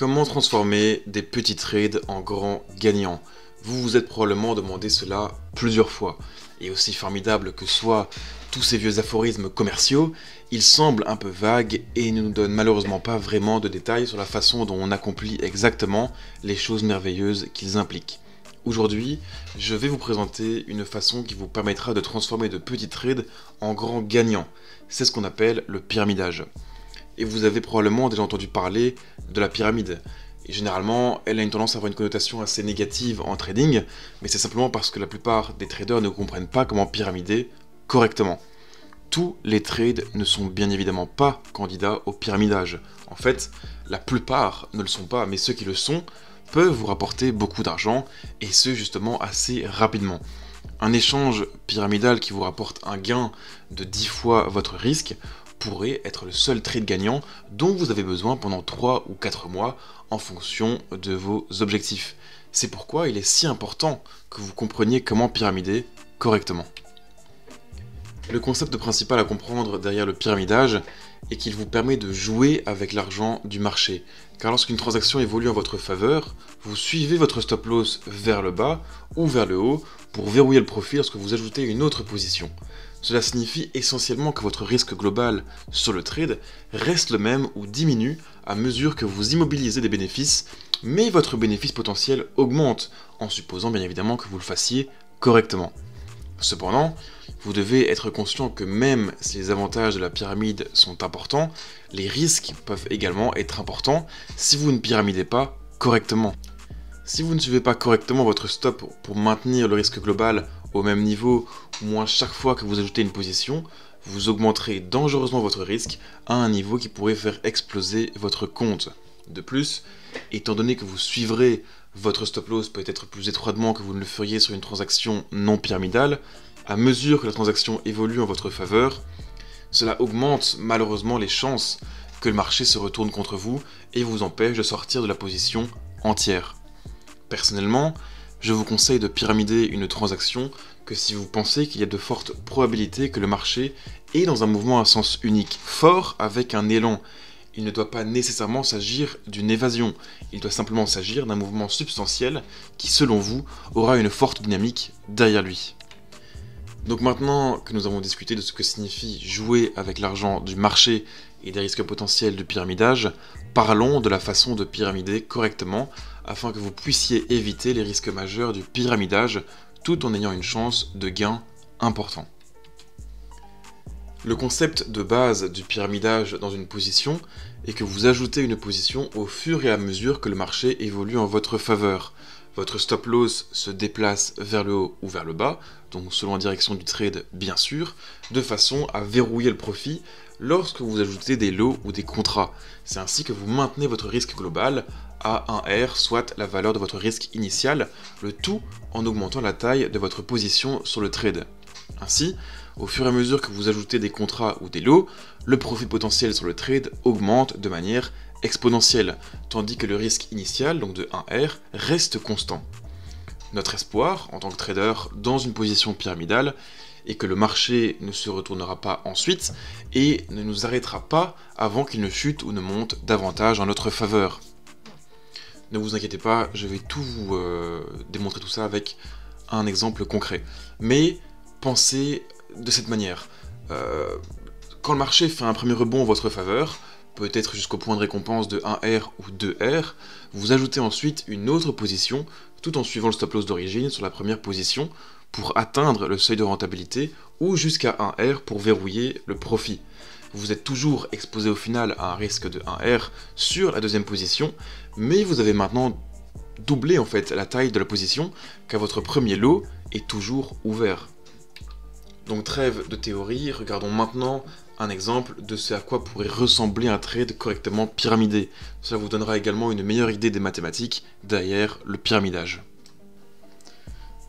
Comment transformer des petits trades en grands gagnants? Vous vous êtes probablement demandé cela plusieurs fois. Et aussi formidable que soient tous ces vieux aphorismes commerciaux, ils semblent un peu vagues et ne nous donnent malheureusement pas vraiment de détails sur la façon dont on accomplit exactement les choses merveilleuses qu'ils impliquent. Aujourd'hui, je vais vous présenter une façon qui vous permettra de transformer de petits trades en grands gagnants. C'est ce qu'on appelle le pyramidage. Et vous avez probablement déjà entendu parler de la pyramide. Et généralement, elle a une tendance à avoir une connotation assez négative en trading, mais c'est simplement parce que la plupart des traders ne comprennent pas comment pyramider correctement. Tous les trades ne sont bien évidemment pas candidats au pyramidage. En fait, la plupart ne le sont pas, mais ceux qui le sont peuvent vous rapporter beaucoup d'argent, et ce justement assez rapidement. Un échange pyramidal qui vous rapporte un gain de 10 fois votre risque pourrait être le seul trade gagnant dont vous avez besoin pendant 3 ou 4 mois en fonction de vos objectifs. C'est pourquoi il est si important que vous compreniez comment pyramider correctement. Le concept principal à comprendre derrière le pyramidage est qu'il vous permet de jouer avec l'argent du marché. Car lorsqu'une transaction évolue en votre faveur, vous suivez votre stop loss vers le bas ou vers le haut pour verrouiller le profit lorsque vous ajoutez une autre position. Cela signifie essentiellement que votre risque global sur le trade reste le même ou diminue à mesure que vous immobilisez des bénéfices, mais votre bénéfice potentiel augmente, en supposant bien évidemment que vous le fassiez correctement. Cependant, vous devez être conscient que même si les avantages de la pyramide sont importants, les risques peuvent également être importants si vous ne pyramidez pas correctement. Si vous ne suivez pas correctement votre stop pour maintenir le risque global au même niveau, ou moins chaque fois que vous ajoutez une position, vous augmenterez dangereusement votre risque à un niveau qui pourrait faire exploser votre compte. De plus, étant donné que vous suivrez votre stop loss peut-être plus étroitement que vous ne le feriez sur une transaction non pyramidale, à mesure que la transaction évolue en votre faveur, cela augmente malheureusement les chances que le marché se retourne contre vous et vous empêche de sortir de la position entière. Personnellement, je vous conseille de pyramider une transaction que si vous pensez qu'il y a de fortes probabilités que le marché est dans un mouvement à sens unique, fort avec un élan. Il ne doit pas nécessairement s'agir d'une évasion, il doit simplement s'agir d'un mouvement substantiel qui, selon vous, aura une forte dynamique derrière lui. Donc maintenant que nous avons discuté de ce que signifie jouer avec l'argent du marché et des risques potentiels du pyramidage, parlons de la façon de pyramider correctement afin que vous puissiez éviter les risques majeurs du pyramidage tout en ayant une chance de gain important. Le concept de base du pyramidage dans une position est que vous ajoutez une position au fur et à mesure que le marché évolue en votre faveur. Votre stop loss se déplace vers le haut ou vers le bas, donc selon la direction du trade bien sûr, de façon à verrouiller le profit lorsque vous ajoutez des lots ou des contrats. C'est ainsi que vous maintenez votre risque global à 1R, soit la valeur de votre risque initial, le tout en augmentant la taille de votre position sur le trade. Ainsi, au fur et à mesure que vous ajoutez des contrats ou des lots, le profit potentiel sur le trade augmente de manière exponentielle, tandis que le risque initial, donc de 1R, reste constant. Notre espoir, en tant que trader dans une position pyramidale, est que le marché ne se retournera pas ensuite et ne nous arrêtera pas avant qu'il ne chute ou ne monte davantage en notre faveur. Ne vous inquiétez pas, je vais tout vous démontrer tout ça avec un exemple concret. Mais pensez de cette manière. Quand le marché fait un premier rebond en votre faveur, peut-être jusqu'au point de récompense de 1R ou 2R, vous ajoutez ensuite une autre position tout en suivant le stop loss d'origine sur la première position pour atteindre le seuil de rentabilité ou jusqu'à 1R pour verrouiller le profit. Vous êtes toujours exposé au final à un risque de 1R sur la deuxième position, mais vous avez maintenant doublé en fait la taille de la position car votre premier lot est toujours ouvert. Donc trêve de théorie, regardons maintenant un exemple de ce à quoi pourrait ressembler un trade correctement pyramidé. Cela vous donnera également une meilleure idée des mathématiques derrière le pyramidage.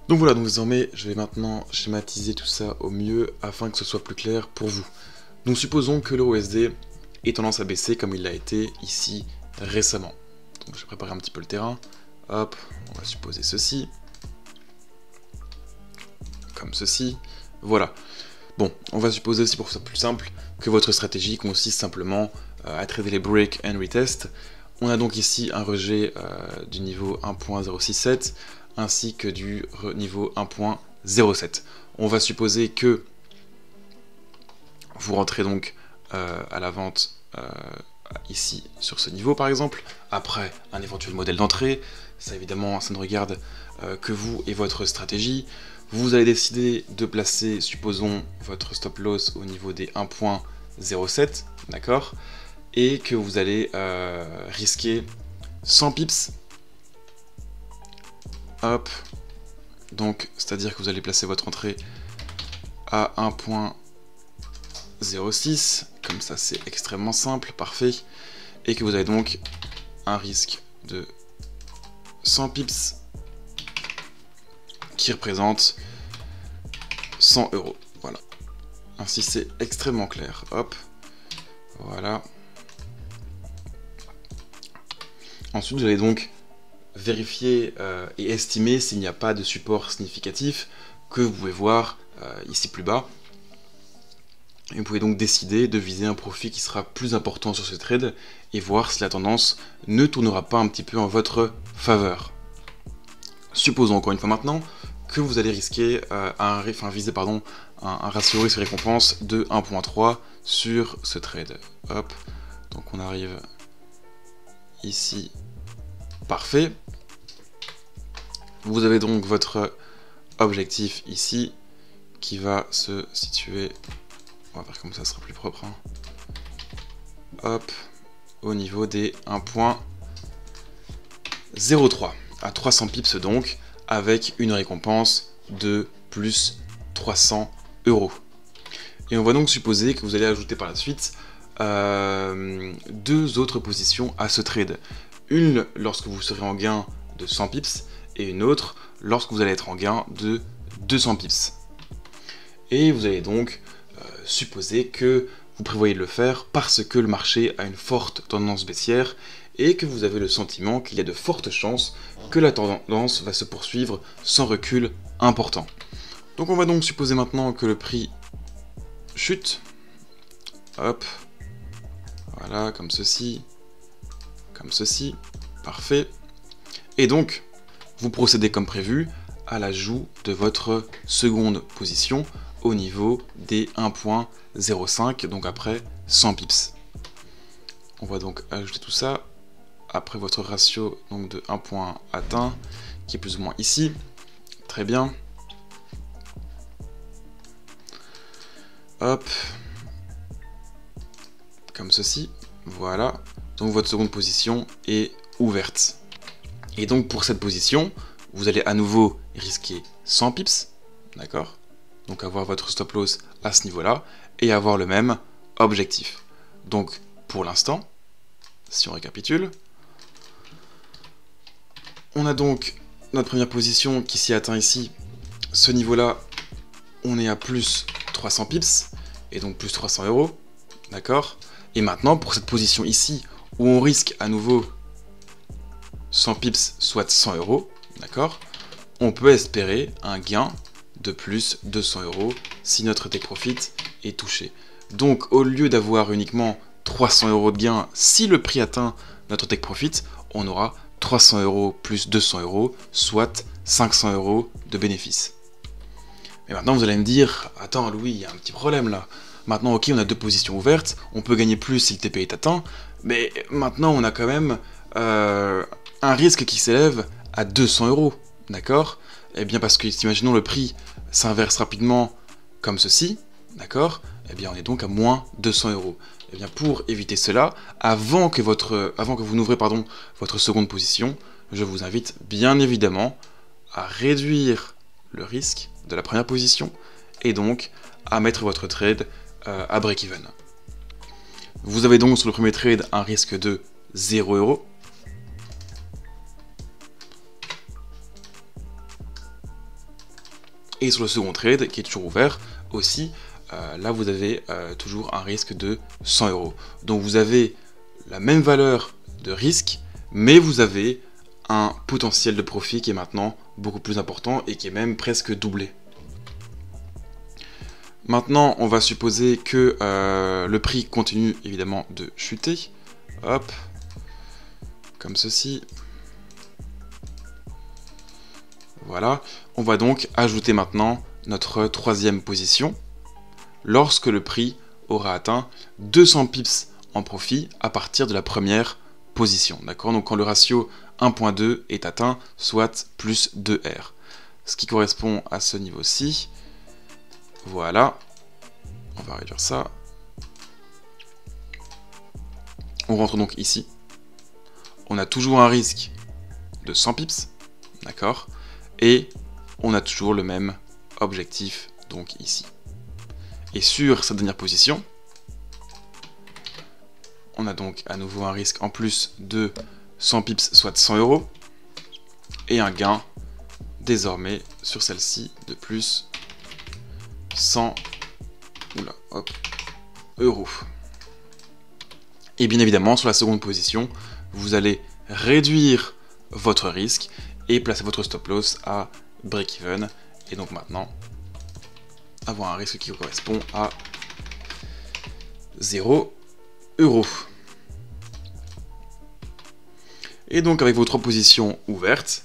Donc voilà, donc désormais je vais maintenant schématiser tout ça au mieux afin que ce soit plus clair pour vous. Nous supposons que l'euro USD ait tendance à baisser comme il l'a été ici récemment. Donc je vais préparer un petit peu le terrain. Hop, on va supposer ceci. Comme ceci. Voilà. Bon, on va supposer aussi pour que ce soit plus simple que votre stratégie consiste simplement à trader les break and retest On a donc ici un rejet du niveau 1.067 ainsi que du niveau 1.07. On va supposer que vous rentrez donc à la vente ici sur ce niveau par exemple, après un éventuel modèle d'entrée. Ça évidemment, ça ne regarde que vous et votre stratégie. Vous allez décider de placer, supposons, votre stop loss au niveau des 1.07, d'accord, et que vous allez risquer 100 pips. Hop, donc c'est-à-dire que vous allez placer votre entrée à 1.06, comme ça c'est extrêmement simple, parfait, et que vous avez donc un risque de 100 pips qui représente 100 euros. Voilà. Ainsi c'est extrêmement clair. Hop. Voilà. Ensuite vous allez donc vérifier et estimer s'il n'y a pas de support significatif que vous pouvez voir ici plus bas. Et vous pouvez donc décider de viser un profit qui sera plus important sur ce trade et voir si la tendance ne tournera pas un petit peu en votre faveur. Supposons encore une fois maintenant que vous allez risquer viser un ratio risque-récompense de 1.3 sur ce trade. Hop, donc on arrive ici, parfait. Vous avez donc votre objectif ici qui va se situer, on va faire comme ça, sera plus propre, hein. Hop, au niveau des 1.03 à 300 pips donc, avec une récompense de plus 300 euros. Et on va donc supposer que vous allez ajouter par la suite deux autres positions à ce trade. Une lorsque vous serez en gain de 100 pips et une autre lorsque vous allez être en gain de 200 pips. Et vous allez donc supposer que vous prévoyez de le faire parce que le marché a une forte tendance baissière et que vous avez le sentiment qu'il y a de fortes chances que la tendance va se poursuivre sans recul important. Donc on va donc supposer maintenant que le prix chute. Hop. Voilà, comme ceci. Comme ceci. Parfait. Et donc, vous procédez comme prévu à l'ajout de votre seconde position au niveau des 1.05, donc après 100 pips. On va donc ajouter tout ça après votre ratio donc de 1 point atteint, qui est plus ou moins ici. Très bien. Hop. Comme ceci. Voilà. Donc votre seconde position est ouverte. Et donc pour cette position, vous allez à nouveau risquer 100 pips. D'accord ? Donc avoir votre stop loss à ce niveau-là et avoir le même objectif. Donc pour l'instant, si on récapitule, on a donc notre première position qui s'y atteint ici. Ce niveau-là, on est à plus 300 pips et donc plus 300 euros. D'accord ? Et maintenant, pour cette position ici, où on risque à nouveau 100 pips, soit 100 euros, d'accord ? On peut espérer un gain de plus 200 euros si notre take profit est touché. Donc, au lieu d'avoir uniquement 300 euros de gain, si le prix atteint notre take profit, on aura 300 euros plus 200 euros, soit 500 euros de bénéfice. Et maintenant, vous allez me dire, attends Louis, il y a un petit problème là. Maintenant, ok, on a deux positions ouvertes, on peut gagner plus si le TP est atteint, mais maintenant, on a quand même un risque qui s'élève à 200 euros, d'accord ? Eh bien, parce que, imaginons le prix s'inverse rapidement comme ceci, d'accord ? Eh bien, on est donc à moins 200 euros. Eh bien, pour éviter cela, avant que vous n'ouvrez votre seconde position, je vous invite bien évidemment à réduire le risque de la première position et donc à mettre votre trade à break-even. Vous avez donc sur le premier trade un risque de 0 euros. Et sur le second trade, qui est toujours ouvert aussi, là vous avez toujours un risque de 100 euros. Donc vous avez la même valeur de risque, mais vous avez un potentiel de profit qui est maintenant beaucoup plus important et qui est même presque doublé. Maintenant, on va supposer que le prix continue évidemment de chuter. Hop. comme ceci. Voilà, on va donc ajouter maintenant notre troisième position lorsque le prix aura atteint 200 pips en profit à partir de la première position. D'accord? Donc quand le ratio 1.2 est atteint, soit plus 2R. Ce qui correspond à ce niveau-ci. Voilà. On va réduire ça. On rentre donc ici. On a toujours un risque de 100 pips. D'accord? Et on a toujours le même objectif, donc ici. Et sur cette dernière position, on a donc à nouveau un risque en plus de 100 pips, soit 100 euros, et un gain désormais sur celle-ci de plus 100 euros. Et bien évidemment, sur la seconde position, vous allez réduire votre risque et placer votre stop loss à break-even. Et donc maintenant, avoir un risque qui correspond à 0 euros. Et donc avec vos trois positions ouvertes,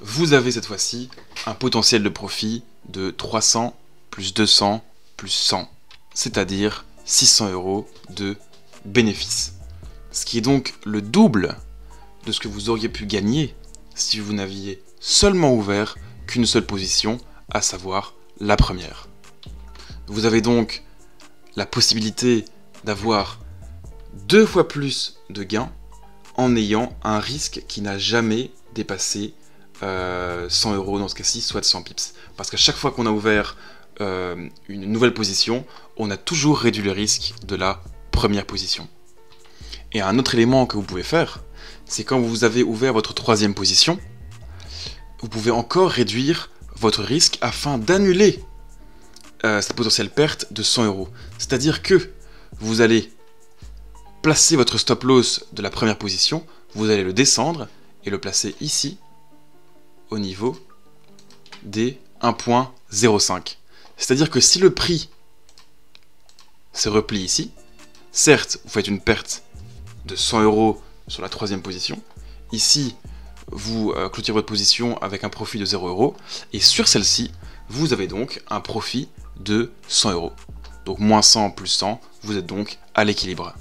vous avez cette fois-ci un potentiel de profit de 300 plus 200 plus 100, c'est-à-dire 600 euros de bénéfice. Ce qui est donc le double de ce que vous auriez pu gagner si vous n'aviez seulement ouvert qu'une seule position, à savoir la première. Vous avez donc la possibilité d'avoir 2 fois plus de gains en ayant un risque qui n'a jamais dépassé 100 euros dans ce cas-ci, soit 100 pips. Parce qu'à chaque fois qu'on a ouvert une nouvelle position, on a toujours réduit le risque de la première position. Et un autre élément que vous pouvez faire, c'est quand vous avez ouvert votre troisième position, vous pouvez encore réduire votre risque afin d'annuler cette potentielle perte de 100 euros. C'est-à-dire que vous allez placer votre stop loss de la première position, vous allez le descendre et le placer ici, au niveau des 1.05. C'est-à-dire que si le prix se replie ici, certes, vous faites une perte de 100 euros sur la troisième position. Ici, vous clôturez votre position avec un profit de 0 euros. Et sur celle-ci, vous avez donc un profit de 100 euros. Donc moins 100 plus 100, vous êtes donc à l'équilibre.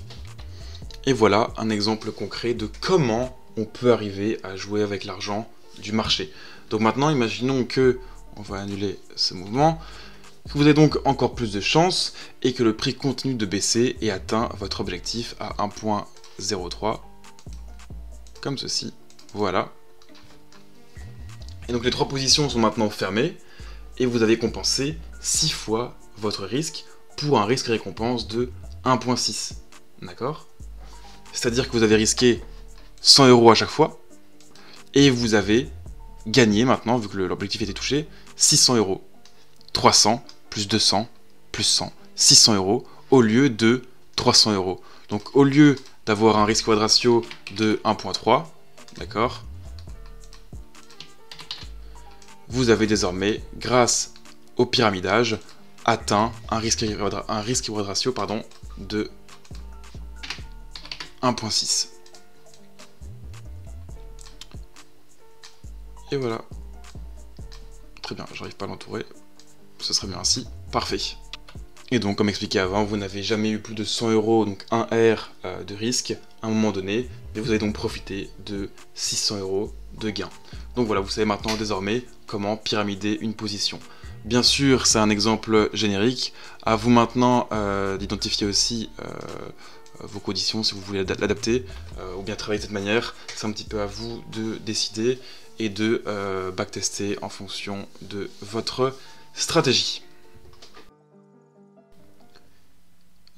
Et voilà un exemple concret de comment on peut arriver à jouer avec l'argent du marché. Donc maintenant, imaginons que, on va annuler ce mouvement, que vous avez donc encore plus de chance et que le prix continue de baisser et atteint votre objectif à 1.03, comme ceci, voilà. Et donc les trois positions sont maintenant fermées et vous avez compensé 6 fois votre risque pour un risque récompense de 1.6, d'accord? C'est-à-dire que vous avez risqué 100 euros à chaque fois et vous avez gagné maintenant, vu que l'objectif était touché, 600 euros. 300 plus 200 plus 100, 600 euros au lieu de 300 euros. Donc au lieu d'avoir un risque reward ratio de 1.3, d'accord, vous avez désormais, grâce au pyramidage, atteint un risque reward ratio de 1.6. Et voilà. Très bien, j'arrive pas à l'entourer. Ce serait bien ainsi. Parfait. Et donc, comme expliqué avant, vous n'avez jamais eu plus de 100 euros, donc 1 R de risque à un moment donné, et vous avez donc profité de 600 euros de gain. Donc voilà, vous savez maintenant désormais comment pyramider une position. Bien sûr, c'est un exemple générique. À vous maintenant d'identifier aussi vos conditions, si vous voulez l'adapter, ou bien travailler de cette manière. C'est un petit peu à vous de décider et de backtester en fonction de votre stratégie.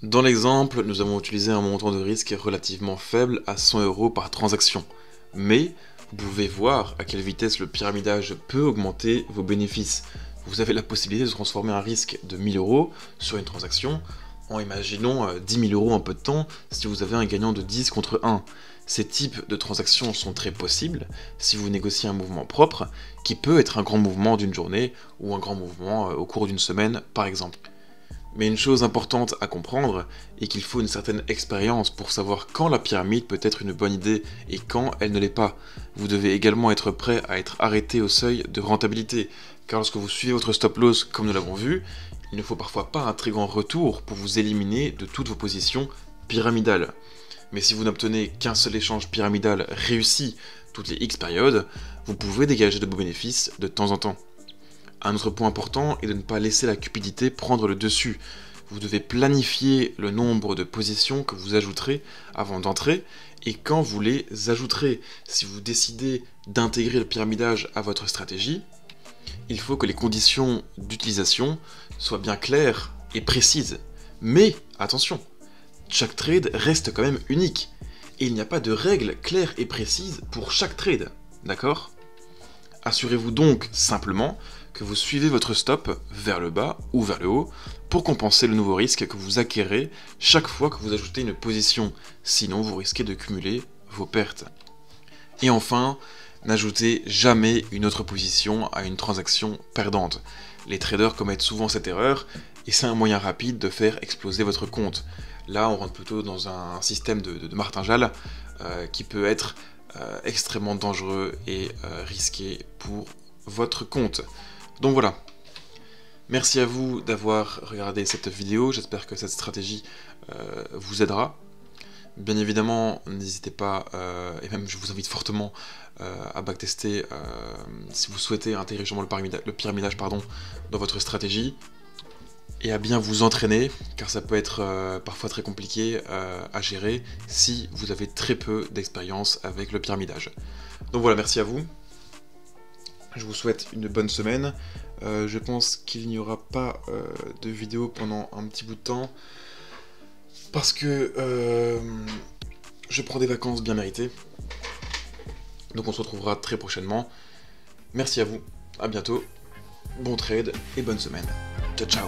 Dans l'exemple, nous avons utilisé un montant de risque relativement faible à 100 euros par transaction. Mais vous pouvez voir à quelle vitesse le pyramidage peut augmenter vos bénéfices. Vous avez la possibilité de transformer un risque de 1000 euros sur une transaction en imaginons 10 000 euros en peu de temps si vous avez un gagnant de 10 contre 1. Ces types de transactions sont très possibles si vous négociez un mouvement propre qui peut être un grand mouvement d'une journée ou un grand mouvement au cours d'une semaine par exemple. Mais une chose importante à comprendre est qu'il faut une certaine expérience pour savoir quand la pyramide peut être une bonne idée et quand elle ne l'est pas. Vous devez également être prêt à être arrêté au seuil de rentabilité, car lorsque vous suivez votre stop loss comme nous l'avons vu, il ne faut parfois pas un très grand retour pour vous éliminer de toutes vos positions pyramidales. Mais si vous n'obtenez qu'un seul échange pyramidal réussi toutes les X périodes, vous pouvez dégager de beaux bénéfices de temps en temps. Un autre point important est de ne pas laisser la cupidité prendre le dessus. Vous devez planifier le nombre de positions que vous ajouterez avant d'entrer et quand vous les ajouterez. Si vous décidez d'intégrer le pyramidage à votre stratégie, il faut que les conditions d'utilisation soient bien claires et précises. Mais attention, chaque trade reste quand même unique et il n'y a pas de règles claires et précises pour chaque trade, d'accord ? Assurez-vous donc simplement que vous suivez votre stop vers le bas ou vers le haut pour compenser le nouveau risque que vous acquérez chaque fois que vous ajoutez une position, sinon vous risquez de cumuler vos pertes. Et enfin, n'ajoutez jamais une autre position à une transaction perdante. Les traders commettent souvent cette erreur et c'est un moyen rapide de faire exploser votre compte. Là, on rentre plutôt dans un système de martingale qui peut être extrêmement dangereux et risqué pour votre compte. Donc voilà, merci à vous d'avoir regardé cette vidéo, j'espère que cette stratégie vous aidera. Bien évidemment, n'hésitez pas, et même je vous invite fortement à backtester si vous souhaitez intégrer justement le pyramidage dans votre stratégie, et à bien vous entraîner, car ça peut être parfois très compliqué à gérer si vous avez très peu d'expérience avec le pyramidage. Donc voilà, merci à vous. Je vous souhaite une bonne semaine. Je pense qu'il n'y aura pas de vidéo pendant un petit bout de temps parce que je prends des vacances bien méritées. Donc on se retrouvera très prochainement. Merci à vous, à bientôt, bon trade et bonne semaine. Ciao ciao.